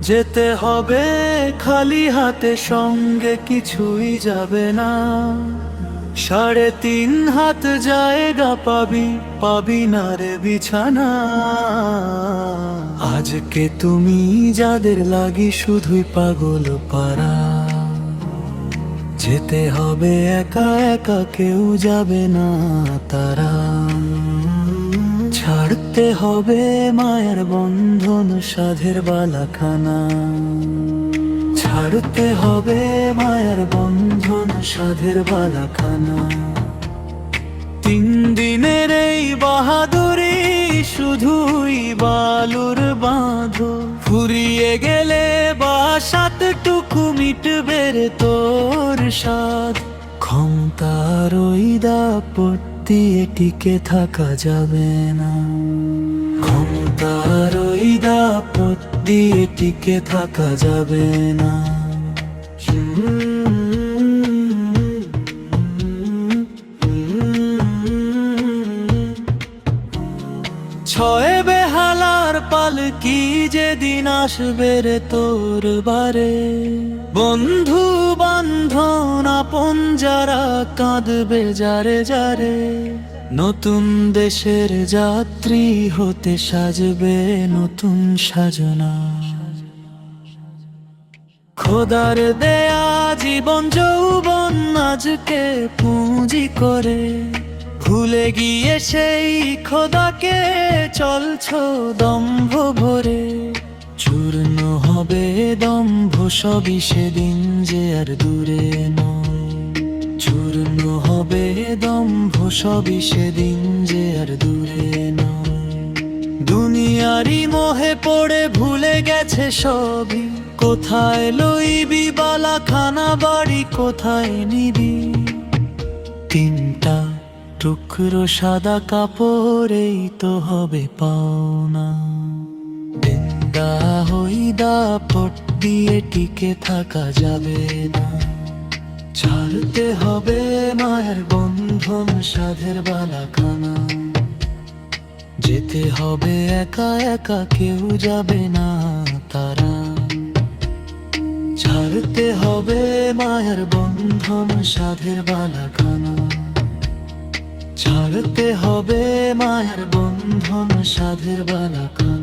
যেতে হবে খালি হাতে, সঙ্গে কিছুই যাবে না। 3.5 হাত জায়গা পাবি, পাবি না রে বিছানা। আজকে তুমি যাদের লাগি শুধুই পাগল পারা, যেতে হবে একা একা, কেউ যাবে না তারা। ছাড়তে হবে মায়ের বন্ধন, সাধের বালাখানা। ছাড়তে হবে মায়ের বন্ধন, সাধের বালাখানা। 3 দিনের এই বাহাদুরি শুধুই বালুর বাঁধো, ফুরিয়ে গেলে বা 7টুকু মিটবে রে তোর স্বাদ। ক্ষমতার ওই দাপট দিয়ে টিকে থাকা যাবে না, ক্ষমতার ওই দাপট দিয়ে টিকে থাকা যাবে না। ছয় বেহালার পালকি যেদিন আসবে রে তোর বারে, বন্ধু বান্ধব আপন যারা কাঁদবে যারে যারে। নতুন দেশের যাত্রী হতে সাজবে নতুন সাজনা। খোদার দেয়া জীবন যৌবন আজকে পুঁজি করে, ভুলে গিয়ে সেই খোদাকে চলছো দম্ভ ভরে। চূর্ণ হবে দম্ভ সবই সেদিন যে আর দূরে নয়, চূর্ণ হবে দম্ভ সবই সেদিন যে আর দূরে নয়। দুনিয়ারি মোহে পড়ে ভুলে গেছে সবই, কোথায় লইবি বালাখানা বাড়ি, কোথায় নিবি 3টা টুকরো সাদা কাপড়েই তো হবে পাওনা। বিন্দা হই দাপট দিয়ে টিকে থাকা যাবে না। ছাড়তে হবে মায়ের বন্ধন, সাধের বালাখানা। যেতে হবে একা একা, কেউ যাবে না তারা। ছাড়তে হবে মায়ের বন্ধন, সাধের বালাখানা। ছাড়তে হবে মায়ের বন্ধন, সাধের বালাখানা।